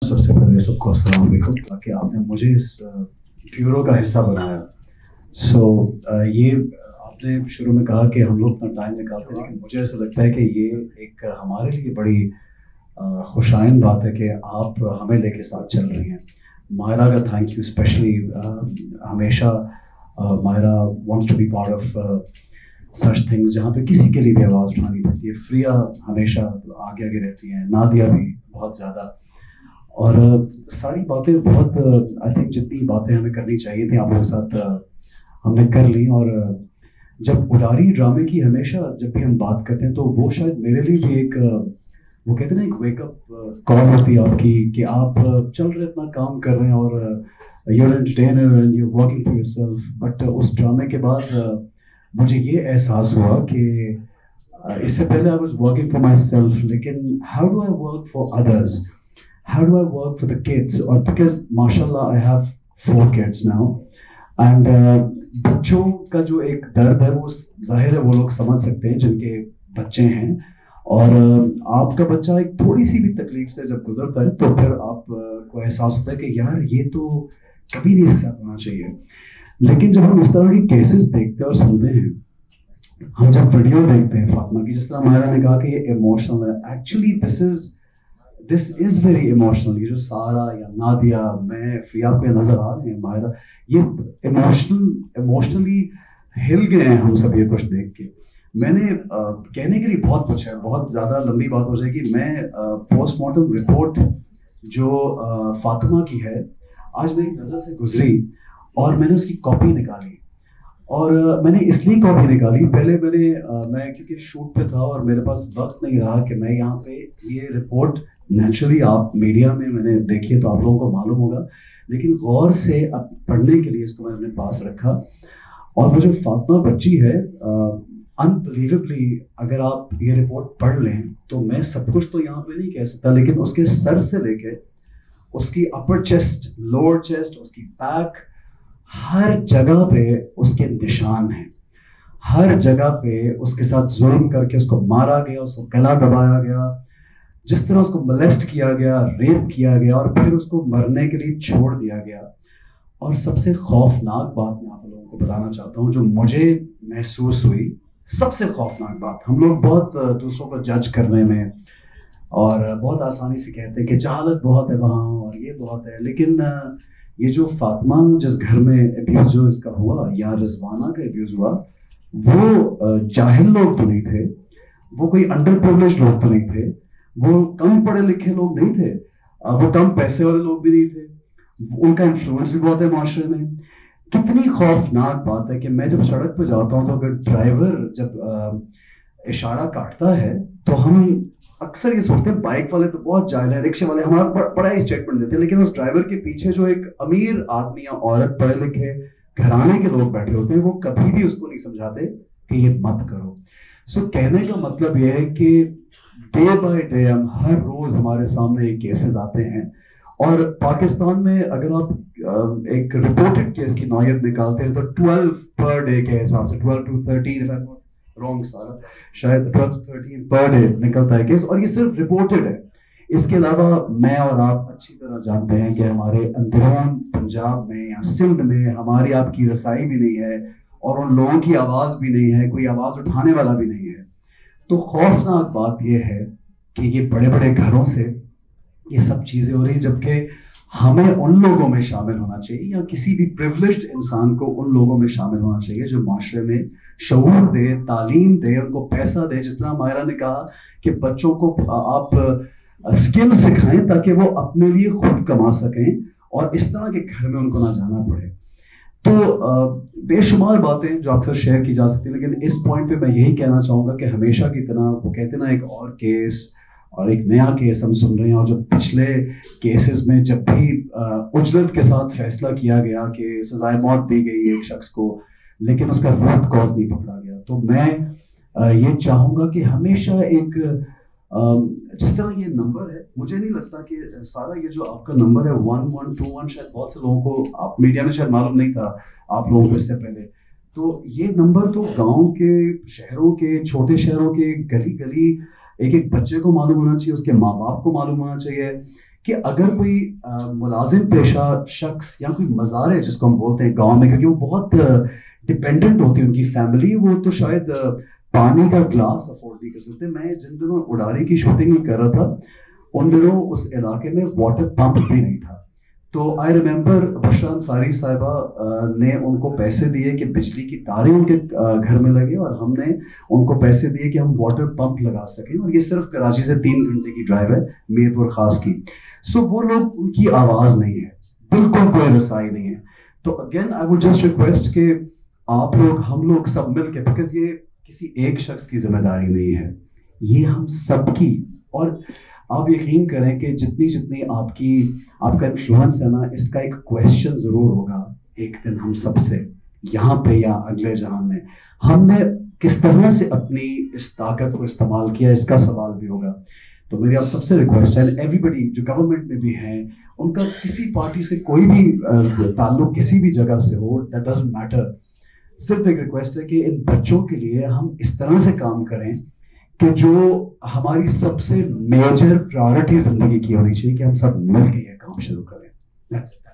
सबसे पहले सबको अस्सलाम वालेकुम कि आपने मुझे इस ब्यूरो का हिस्सा बनाया। ये आपने शुरू में कहा कि हम लोग अपना टाइम निकालते हैं, लेकिन मुझे ऐसा लगता है कि ये एक हमारे लिए बड़ी खुशाइन बात है कि आप हमें लेके साथ चल रही हैं। मायरा का थैंक यू स्पेशली। हमेशा Myra wants to be part of such things जहाँ पे किसी के लिए भी आवाज़ उठानी पड़ती है। फ्रिया हमेशा आगे आगे रहती हैं, नादिया भी बहुत ज़्यादा, और सारी बातें बहुत आई थिंक जितनी बातें हमें करनी चाहिए थी आप लोगों के साथ हमने कर ली। और जब उडारी ड्रामे की हमेशा जब भी हम बात करते हैं तो वो शायद मेरे लिए भी एक वो कहते हैं ना एक वेकअप कॉल होती है आपकी कि आप चल रहे इतना काम कर रहे हैं और your entertainer and you working for yourself. But उस ड्रामे के बाद मुझे ये एहसास हुआ कि इससे पहले I was working for myself, लेकिन how do I work for others, how do I work for the kids? और because माशाल्लाह I have 4 kids now and बच्चों का जो एक दर्द है वो जाहिर है वो लोग समझ सकते हैं जिनके बच्चे हैं। और आपका बच्चा एक थोड़ी सी भी तकलीफ से जब गुजरता है तो फिर आप को एहसास होता है कि यार ये तो कभी नहीं इसके साथ होना चाहिए। लेकिन जब हम इस तरह के केसेस देखते हैं और सुनते हैं, हम जब वीडियो देखते हैं फातिमा की, जिस तरह मायरा ने कहा कि ये इमोशनल है, actually this is very emotional. ये जो सारा या नादिया, मैं फ्रिया को नजर आ रहे हैं, मायरा, ये इमोशनली हिल गए हैं हम सब ये कुछ देख के। मैंने कहने के लिए बहुत कुछ है, बहुत ज़्यादा लंबी बात हो जाएगी। मैं पोस्टमार्टम रिपोर्ट जो फातिमा की है आज मेरी नज़र से गुजरी और मैंने उसकी कॉपी निकाली। और मैंने इसलिए कॉपी निकाली, पहले मैं क्योंकि शूट पे था और मेरे पास वक्त नहीं रहा कि मैं यहाँ पे ये रिपोर्ट, नेचुरली आप मीडिया में मैंने देखी है तो आप लोगों को मालूम होगा, लेकिन गौर से अब पढ़ने के लिए इसको मैंने अपने पास रखा। और वो जो फातिमा बच्ची है, अनबिलीवेबली अगर आप ये रिपोर्ट पढ़ लें तो मैं सब कुछ तो यहाँ पे नहीं कह सकता, लेकिन उसके सर से लेके उसकी अपर चेस्ट, लोअर चेस्ट, उसकी बैक, हर जगह पे उसके निशान हैं। हर जगह पे उसके साथ जुल्म करके उसको मारा गया, उसको गला दबाया गया, जिस तरह उसको मोलेस्ट किया गया, रेप किया गया और फिर उसको मरने के लिए छोड़ दिया गया। और सबसे खौफनाक बात मैं आप लोगों को बताना चाहता हूँ जो मुझे महसूस हुई, सबसे खौफनाक बात, हम लोग बहुत दूसरों को जज करने में और बहुत आसानी से कहते हैं कि जहालत बहुत है वहाँ और ये बहुत है, लेकिन ये जो फातिमा जिस घर में अब्यूज़ जो इसका हुआ या रिजवाना का अब्यूज़ हुआ, वो जाहिल लोग तो नहीं थे, वो कोई अंडर प्रिविलेज लोग तो नहीं थे, वो कम पढ़े लिखे लोग नहीं थे, वो कम पैसे वाले लोग भी नहीं थे, उनका इन्फ्लुएंस भी बहुत है माशरे में। कितनी खौफनाक बात है कि मैं जब सड़क पर जाता हूँ तो अगर ड्राइवर जब इशारा काटता है तो हम अक्सर ये सोचते हैं बाइक वाले तो बहुत जाहिल है, रिक्शे वाले हमारा बड़ा ही स्टेटमेंट देते हैं, लेकिन उस ड्राइवर के पीछे जो एक अमीर आदमी या औरत, पढ़े लिखे घराने के लोग बैठे होते हैं, वो कभी भी उसको नहीं समझाते कि ये मत करो। सो कहने का मतलब ये है कि डे बाय डे हम हर रोज हमारे सामने ये केसेस आते हैं। और पाकिस्तान में अगर आप एक रिपोर्टेड केस की नौयत निकालते हैं तो 12 पर डे के हिसाब से 12 to 13 रॉन्ग सारा, शायद 12 to 13 पर डे निकलता है केस, और ये सिर्फ रिपोर्टेड है। इसके अलावा मैं और आप अच्छी तरह जानते हैं कि हमारे अंदरून पंजाब में या सिंध में हमारी आपकी रसाई भी नहीं है और उन लोगों की आवाज़ भी नहीं है, कोई आवाज़ उठाने वाला भी नहीं है। तो खौफनाक बात यह है कि ये बड़े बड़े घरों से ये सब चीज़ें हो रही, जबकि हमें उन लोगों में शामिल होना चाहिए या किसी भी प्रिविलेज्ड इंसान को उन लोगों में शामिल होना चाहिए जो माशरे में शऊर दे, तालीम दे, उनको पैसा दे। जिस तरह मायरा ने कहा कि बच्चों को आप स्किल सिखाएं ताकि वो अपने लिए खुद कमा सकें और इस तरह के घर में उनको ना जाना पड़े। तो बेशुमार बातें जो अक्सर शेयर की जा सकती है, लेकिन इस पॉइंट पे मैं यही कहना चाहूँगा कि हमेशा की तरह वो कहते ना एक और केस और एक नया केस हम सुन रहे हैं, और जो पिछले केसेस में जब भी उजलत के साथ फैसला किया गया कि सजाए मौत दी गई एक शख्स को, लेकिन उसका रूट कॉज नहीं पकड़ा गया। तो मैं ये चाहूँगा कि हमेशा एक जिस तरह ये नंबर है, मुझे नहीं लगता कि सारा ये जो आपका नंबर है 1121, शायद बहुत से लोगों को आप मीडिया में शायद मालूम नहीं था आप लोगों को इससे पहले, तो ये नंबर तो गांव के, शहरों के, छोटे शहरों के गली गली एक एक बच्चे को मालूम होना चाहिए, उसके माँ बाप को मालूम होना चाहिए कि अगर कोई मुलाजिम पेशा शख्स या कोई मज़ार है जिसको हम बोलते हैं गांव में, क्योंकि वो बहुत डिपेंडेंट होती है उनकी फैमिली, वो तो शायद पानी का ग्लास अफोर्ड नहीं कर सकते। मैं जिन दिनों उड़ारी की शूटिंग कर रहा था उन दिनों उस इलाके में वाटर पंप भी नहीं था। तो आई रिमेम्बर बुशरा अंसारी साहिबा ने उनको पैसे दिए कि बिजली की तारें उनके घर में लगे, और हमने उनको पैसे दिए कि हम वाटर पंप लगा सकें, और ये सिर्फ कराची से 3 घंटे की ड्राइव है, मीरपुर खास की। सो वो लोग, उनकी आवाज़ नहीं है, बिल्कुल कोई रसाई नहीं है। तो again I would just request कि आप लोग, हम लोग सब मिल के, बिकॉज ये किसी एक शख्स की जिम्मेदारी नहीं है, ये हम सबकी। और आप यकीन करें कि जितनी जितनी आपका इन्फ्लुएंस है ना, इसका एक क्वेश्चन जरूर होगा एक दिन हम सबसे, यहाँ पे या अगले जहां में, हमने किस तरह से अपनी इस ताकत को इस्तेमाल किया, इसका सवाल भी होगा। तो मेरी आप सबसे रिक्वेस्ट है, एवरीबडी जो गवर्नमेंट में भी हैं, उनका किसी पार्टी से कोई भी ताल्लुक किसी भी जगह से हो, दैट डजंट मैटर, सिर्फ एक रिक्वेस्ट है कि इन बच्चों के लिए हम इस तरह से काम करें कि जो हमारी सबसे मेजर प्रायोरिटी जिंदगी की होनी चाहिए, कि हम सब मिलकर ये काम शुरू करें। That's it.